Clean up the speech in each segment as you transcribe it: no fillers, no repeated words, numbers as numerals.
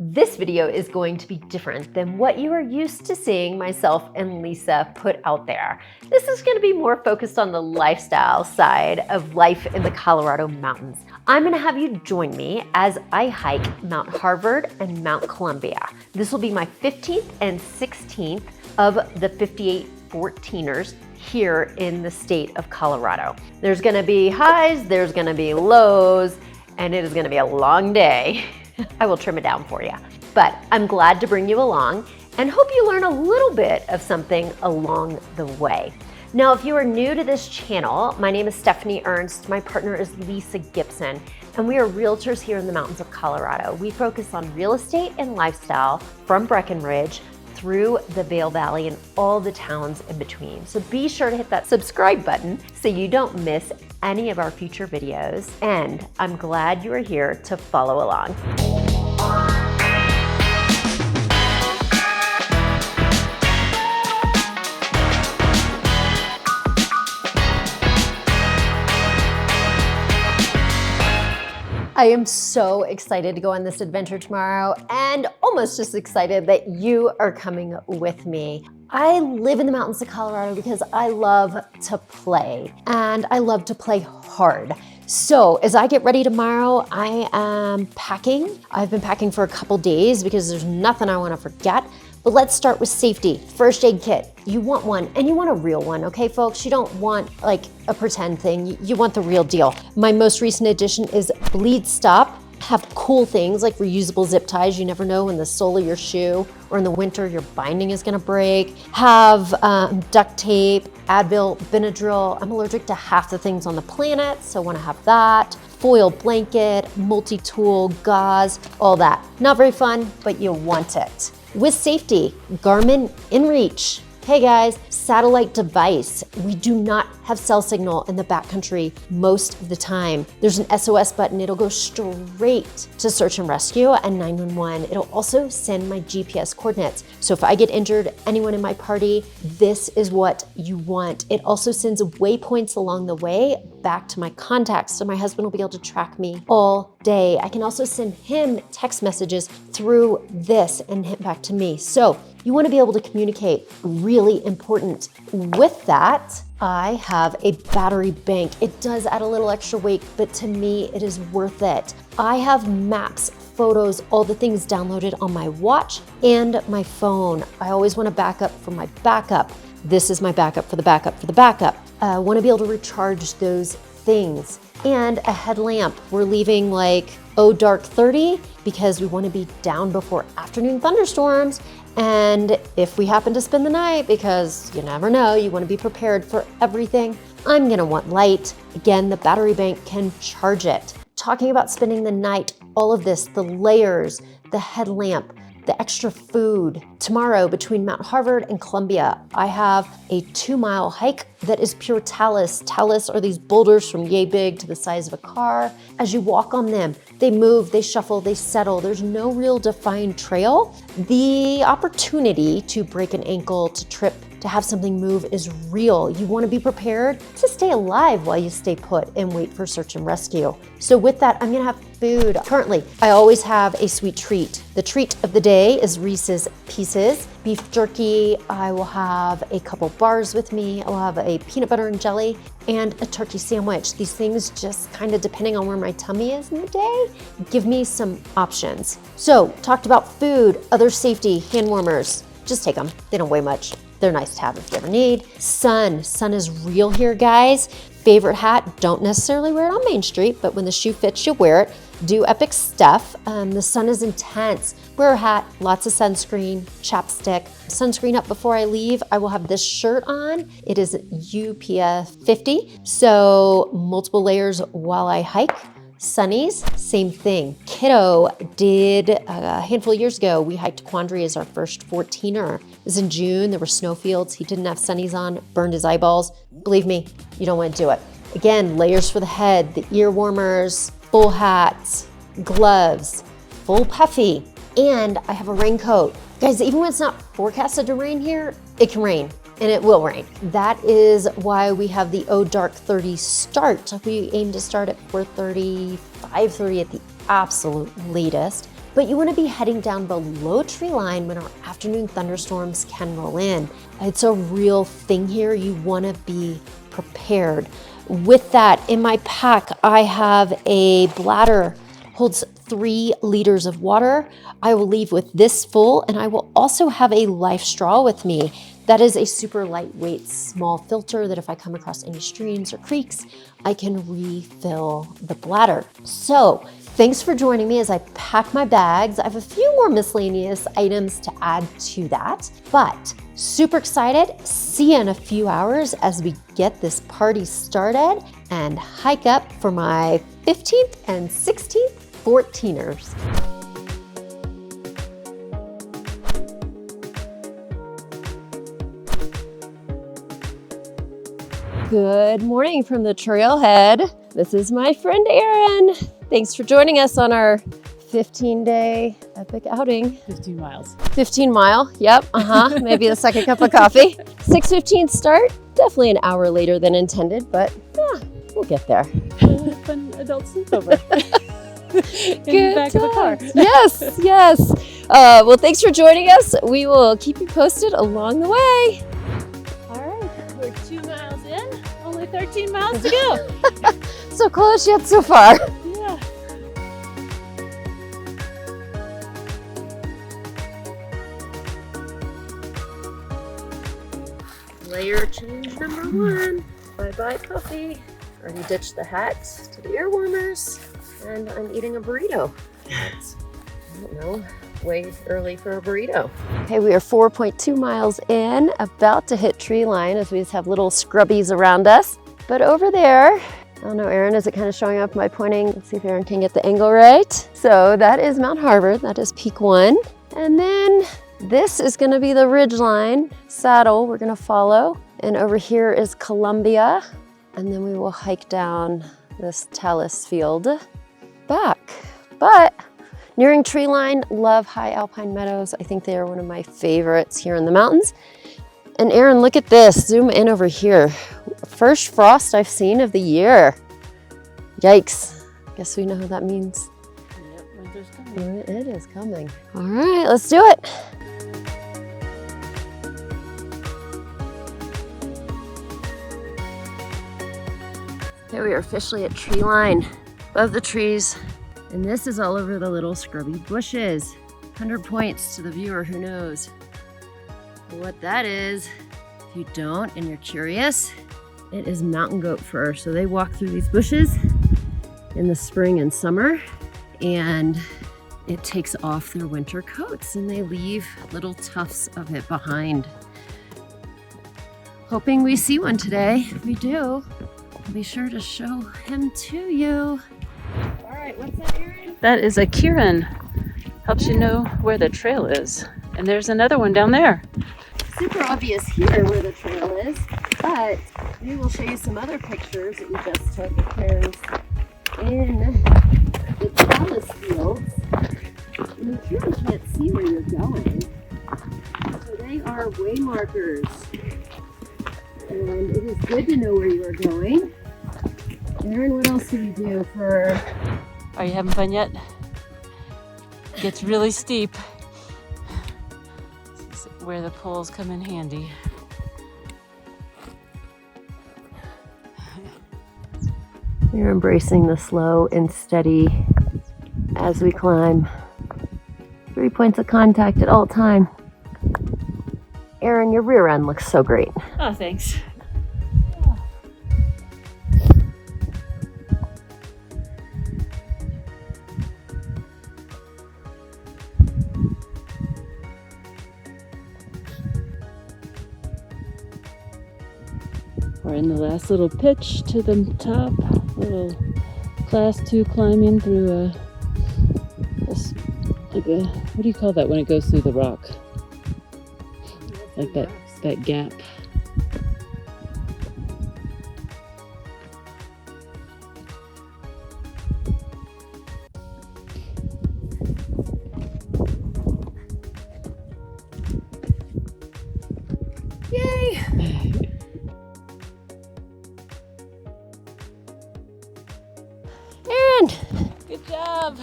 This video is going to be different than what you are used to seeing myself and Lisa put out there. This is going to be more focused on the lifestyle side of life in the Colorado mountains. I'm going to have you join me as I hike Mount Harvard and Mount Columbia. This will be my 15th and 16th of the 58 14ers here in the state of Colorado. There's going to be highs, there's going to be lows, and it is going to be a long day. I will trim it down for you. But I'm glad to bring you along and hope you learn a little bit of something along the way. Now, if you are new to this channel, my name is Stephanie Ernst. My partner is Lisa Gibson, and we are realtors here in the mountains of Colorado. We focus on real estate and lifestyle from Breckenridge through the Vail Valley and all the towns in between. So be sure to hit that subscribe button so you don't miss any of our future videos. And I'm glad you are here to follow along. I am so excited to go on this adventure tomorrow and almost just excited that you are coming with me. I live in the mountains of Colorado because I love to play and I love to play hard. So as I get ready tomorrow, I am packing. I've been packing for a couple days because there's nothing I want to forget. But let's start with safety. First aid kit. You want one, and you want a real one, okay, folks? You don't want like a pretend thing. You want the real deal. My most recent addition is Bleed Stop. Have cool things like reusable zip ties. You never know when the sole of your shoe or in the winter your binding is gonna break. Have duct tape, Advil, Benadryl. I'm allergic to half the things on the planet, so I wanna have that. Foil blanket, multi-tool, gauze, all that. Not very fun, but you want it. With safety, Garmin InReach. Hey guys, satellite device. We do not have cell signal in the backcountry most of the time. There's an SOS button. It'll go straight to search and rescue and 911. It'll also send my GPS coordinates. So if I get injured, anyone in my party, this is what you want. It also sends waypoints along the way back to my contacts, so my husband will be able to track me all day. I can also send him text messages through this and hit back to me. So you want to be able to communicate. Really important. With that, I have a battery bank. It does add a little extra weight, but to me, it is worth it. I have maps, photos, all the things downloaded on my watch and my phone. I always want to back up for my backup. This is my backup for the backup for the backup. I want to be able to recharge those things. And a headlamp. We're leaving like dark 30 because we want to be down before afternoon thunderstorms. And if we happen to spend the night, because you never know, you want to be prepared for everything, I'm going to want light. Again, the battery bank can charge it. Talking about spending the night, all of this, the layers, the headlamp, the extra food. Tomorrow between Mount Harvard and Columbia, I have a 2-mile hike that is pure talus. Talus are these boulders from yay big to the size of a car. As you walk on them, they move, they shuffle, they settle. There's no real defined trail. The opportunity to break an ankle, to trip, to have something move is real. You want to be prepared to stay alive while you stay put and wait for search and rescue. So with that, I'm gonna have food. Currently, I always have a sweet treat. The treat of the day is Reese's Pieces. Beef jerky, I will have a couple bars with me. I will have a peanut butter and jelly and a turkey sandwich. These things just kind of depending on where my tummy is in the day, give me some options. So talked about food, other safety, hand warmers. Just take them, they don't weigh much. They're nice to have if you ever need. Sun is real here, guys. Favorite hat, don't necessarily wear it on Main Street, but when the shoe fits, you wear it. Do epic stuff. The sun is intense. Wear a hat, lots of sunscreen, chapstick. Sunscreen up before I leave. I will have this shirt on. It is UPF 50, so multiple layers while I hike. Sunnies, same thing. Kiddo did a handful of years ago, we hiked Quandary as our first 14er. It was in June, there were snowfields. He didn't have sunnies on, burned his eyeballs. Believe me, you don't want to do it. Again, layers for the head, the ear warmers, full hats, gloves, full puffy, and I have a raincoat. Guys, even when it's not forecasted to rain here, it can rain. And it will rain. That is why we have the dark 30 start. We aim to start at 4:30, 5:30 at the absolute latest. but you want to be heading down below tree line when our afternoon thunderstorms can roll in. It's a real thing here. You want to be prepared. With that, in my pack, I have a bladder, holds 3 liters of water. I will leave with this full, and I will also have a life straw with me. That is a super lightweight, small filter that if I come across any streams or creeks, I can refill the bladder. So thanks for joining me as I pack my bags. I have a few more miscellaneous items to add to that, but super excited. See you in a few hours as we get this party started and hike up for my 15th and 16th 14ers. Good morning from the trailhead. This is my friend Erin. Thanks for joining us on our 15-day epic outing. 15 miles. 15 mile, yep, maybe the second cup of coffee. 6:15 start, definitely an hour later than intended, but yeah, we'll get there. Fun adult sleepover. In Good the back of the car. Yes, yes. Well, thanks for joining us. We will keep you posted along the way. All right, we're 2 miles in, only 13 miles to go. So close yet so far. Yeah. Layer change number 1. Bye-bye puffy. Already ditched the hat to the ear warmers, and I'm eating a burrito. It's, I don't know, way early for a burrito. Okay, we are 4.2 miles in, about to hit tree line as we just have little scrubbies around us. But over there, I don't know, Erin, is it kind of showing up by pointing? Let's see if Erin can get the angle right. So that is Mount Harvard, that is peak 1. And then this is gonna be the Ridgeline saddle we're gonna follow. And over here is Columbia. And then we will hike down this talus field back. But nearing tree line, love high Alpine meadows. I think they are one of my favorites here in the mountains. And Erin, look at this, zoom in over here. First frost I've seen of the year. Yikes, guess we know what that means. Yep, winter's coming. It is coming. All right, let's do it. Okay, we are officially at tree line, above the trees. And this is all over the little scrubby bushes. 100 points to the viewer who knows what that is. If you don't and you're curious, it is mountain goat fur. So they walk through these bushes in the spring and summer, and it takes off their winter coats and they leave little tufts of it behind. Hoping we see one today. If we do, I'll be sure to show him to you. All right, what's that, Erin? That is a Cairns. Helps you know where the trail is. And there's another one down there. Super obvious here where the trail is, but we will show you some other pictures that we just took of Cairns in the talus fields. And you really can't see where you're going. So they are way markers. And it is good to know where you are going. Erin, what else do we do for... Are you having fun yet? Gets really steep. This is where the poles come in handy. We're embracing the slow and steady as we climb. 3 points of contact at all time. Erin, your rear end looks so great. Oh, thanks. We're in the last little pitch to the top, little class 2 climbing through like a, what do you call that when it goes through the rock? Like that gap. Yay! Erin! Good job.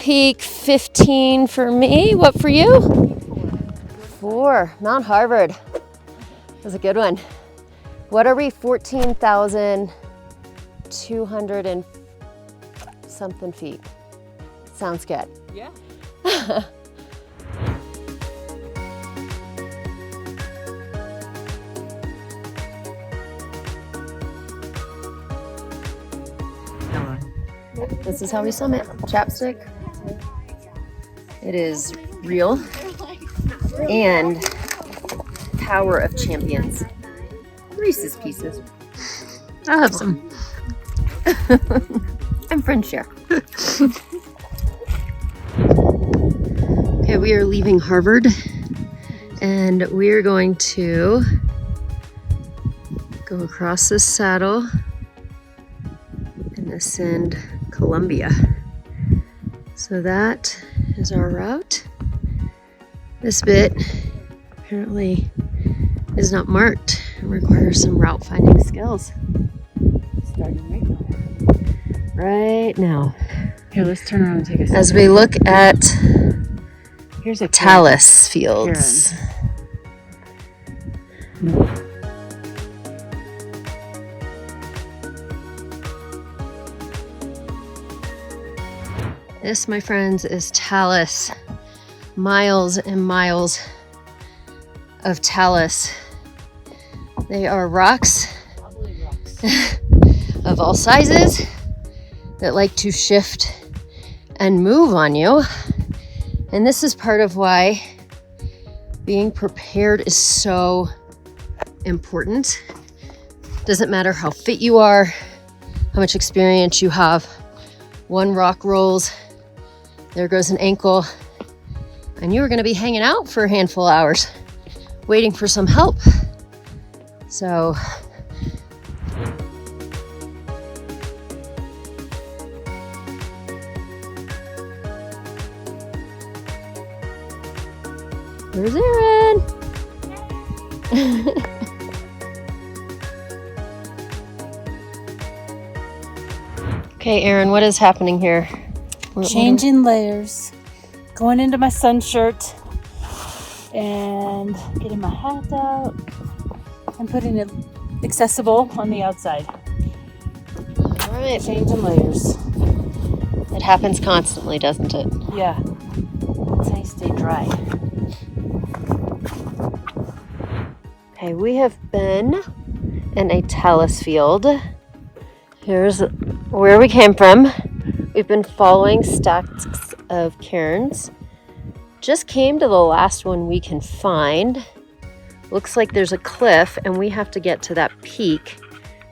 peak, 15 for me. What for you? 4. Mount Harvard. That was a good one. What are we? 14,200 and something feet. Sounds good. Yeah. This is how we summit. Chapstick. It is real. And Tower of Champions. Reese's Pieces. I'll have some. I'm friend share. Okay, we are leaving Harvard and we are going to go across this saddle and ascend Columbia. So that is our route. This bit apparently is not marked and requires some route finding skills. Starting right now. Right now. Here, let's turn around and take a second. As we look at Here's a talus fields. Cairns. This, my friends, is talus. Miles and miles of talus. They are rocks of all sizes that like to shift and move on you. And this is part of why being prepared is so important. Doesn't matter how fit you are, how much experience you have. One rock rolls, there goes an ankle, and you are going to be hanging out for a handful of hours waiting for some help. So there's Erin. Okay, Erin, what is happening here? Changing layers, going into my sun shirt, and getting my hat out and putting it accessible on the outside. All right, Changing layers. it happens constantly, doesn't it? Yeah. That's how you stay dry. Okay, we have been in a talus field. Here's where we came from. We've been following stacks of cairns. Just came to the last one we can find. Looks like there's a cliff and we have to get to that peak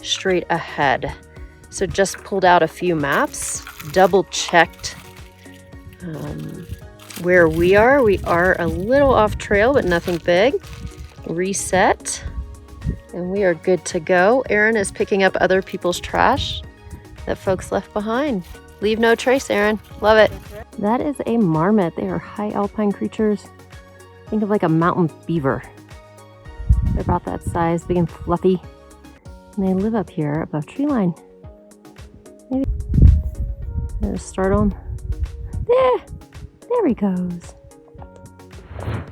straight ahead. So just pulled out a few maps, double checked where we are. We are a little off trail, but nothing big. Reset, and we are good to go. Erin is picking up other people's trash that folks left behind. Leave no trace, Erin. Love it. That is a marmot. They are high alpine creatures. Think of like a mountain beaver. They're about that size, big and fluffy. And they live up here above tree line. Maybe. There's startle him. There he goes.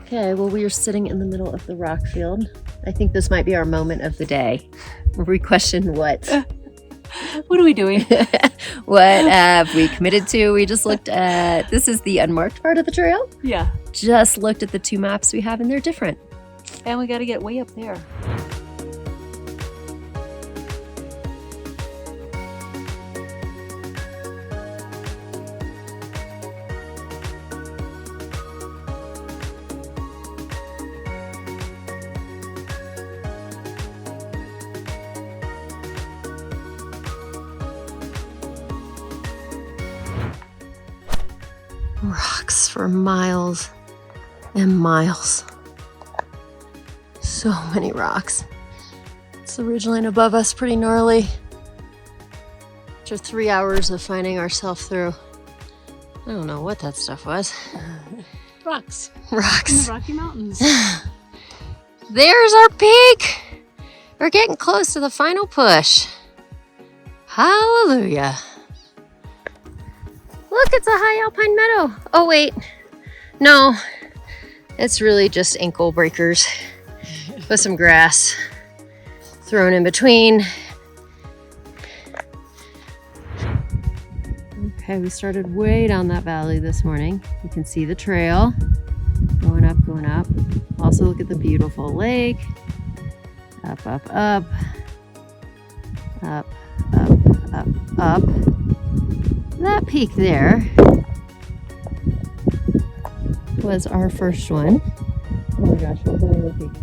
Okay, well, we are sitting in the middle of the rock field. I think this might be our moment of the day where we question what. What are we doing? What have we committed to? We just looked at, this is the unmarked part of the trail. Yeah. Just looked at the two maps we have and they're different. And we got to get way up there. Rocks for miles and miles. So many rocks. It's the ridgeline above us, pretty gnarly. After 3 hours of finding ourselves through, I don't know what that stuff was. Rocks. Rocks. In the Rocky Mountains. There's our peak. We're getting close to the final push. Hallelujah. Look, it's a high alpine meadow. Oh wait, no, it's really just ankle breakers with some grass thrown in between. Okay, we started way down that valley this morning. You can see the trail going up, going up. Also look at the beautiful lake. Up, up, up, up, up, up, up. That peak there was our first one. Oh my gosh, what was the name of the peak?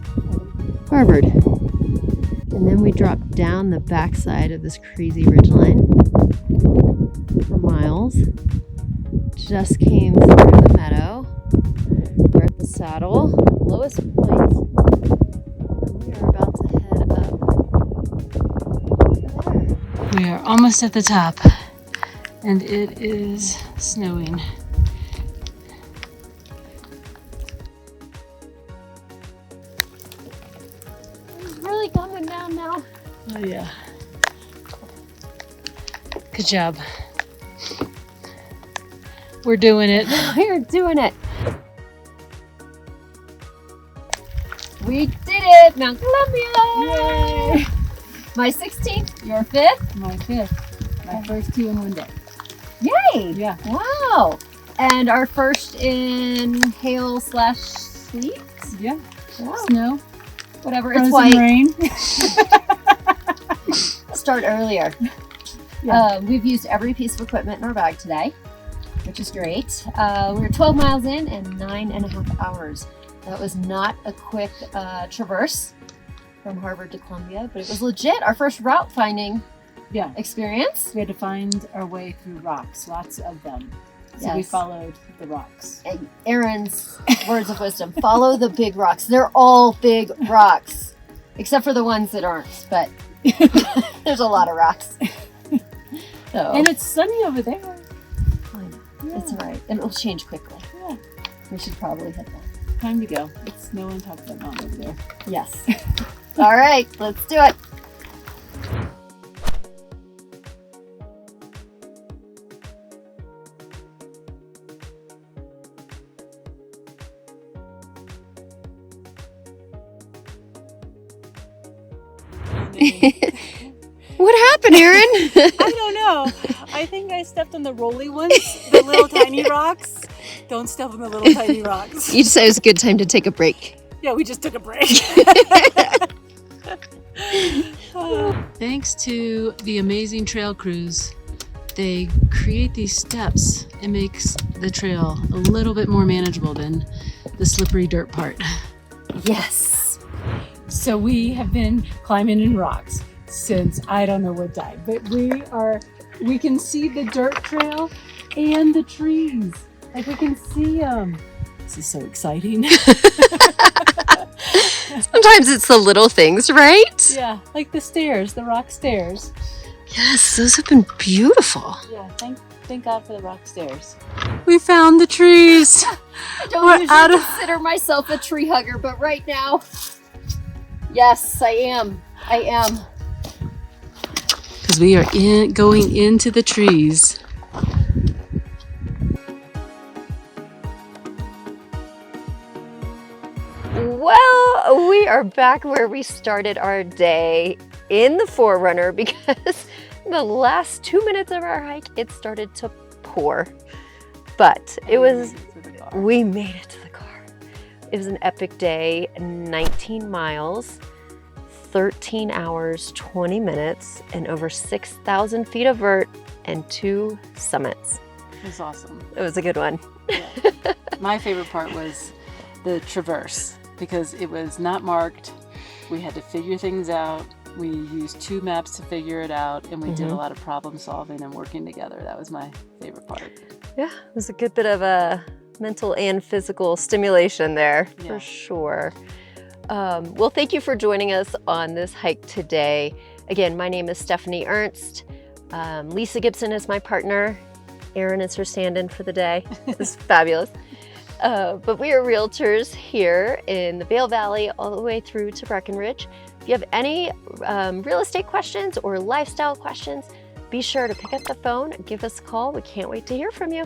Harvard. And then we dropped down the backside of this crazy ridgeline for miles. Just came through the meadow. We're at the saddle, lowest point. And we are about to head up there. We are almost at the top, and it is snowing. It's really coming down now. Oh yeah. Good job. We're doing it. We're doing it. We did it, Mount Columbia! Yay! My 16th, your 5th? My 5th. My first 2 in one day. Yay! Yeah. Wow. And our first in hail / sleet? Yeah. Wow. Snow. Whatever, Frozen it's white. rain. Start earlier. Yeah. We've used every piece of equipment in our bag today, which is great. We're 12 miles in and 9.5 hours. That was not a quick traverse from Harvard to Columbia, but it was legit. Our first route finding Yeah. experience. We had to find our way through rocks, lots of them. So we Yes. followed the rocks. And Erin's words of wisdom: follow the big rocks. They're all big rocks, except for the ones that aren't. But there's a lot of rocks. So, And it's sunny over there. I know. Yeah. It's all right, and it'll change quickly. Yeah. We should probably hit that. Time to go. It's snow on top of that mountain over there. Yes. All right, let's do it. What happened, Erin? I don't know. I think I stepped on the rolly ones, the little tiny rocks. Don't step on the little tiny rocks. You decided it was a good time to take a break. Yeah, we just took a break. Thanks to the amazing trail crews, they create these steps. It makes the trail a little bit more manageable than the slippery dirt part. Yes. So we have been climbing in rocks since I don't know what time, but we can see the dirt trail and the trees. Like we can see them. This is so exciting. Sometimes it's the little things, right? Yeah, like the stairs, the rock stairs. Yes, those have been beautiful. Yeah, thank God for the rock stairs. We found the trees. I don't We're usually out of- consider myself a tree hugger, but right now, yes, I am. I am. Because we are going into the trees. Well, we are back where we started our day in the Forerunner because the last 2 minutes of our hike, it started to pour. But it was, we made it to the car. It was an epic day, 19 miles, 13 hours, 20 minutes, and over 6,000 feet of vert and 2 summits. It was awesome. It was a good one. Yeah. My favorite part was the traverse because it was not marked. We had to figure things out. We used 2 maps to figure it out, and we did a lot of problem solving and working together. That was my favorite part. Yeah, it was a good bit of a mental and physical stimulation there, for sure. Well, thank you for joining us on this hike today. Again, my name is Stephanie Ernst. Lisa Gibson is my partner. Erin is her stand-in for the day. It's fabulous. But we are realtors here in the Vail Valley all the way through to Breckenridge. If you have any real estate questions or lifestyle questions, be sure to pick up the phone, give us a call. We can't wait to hear from you.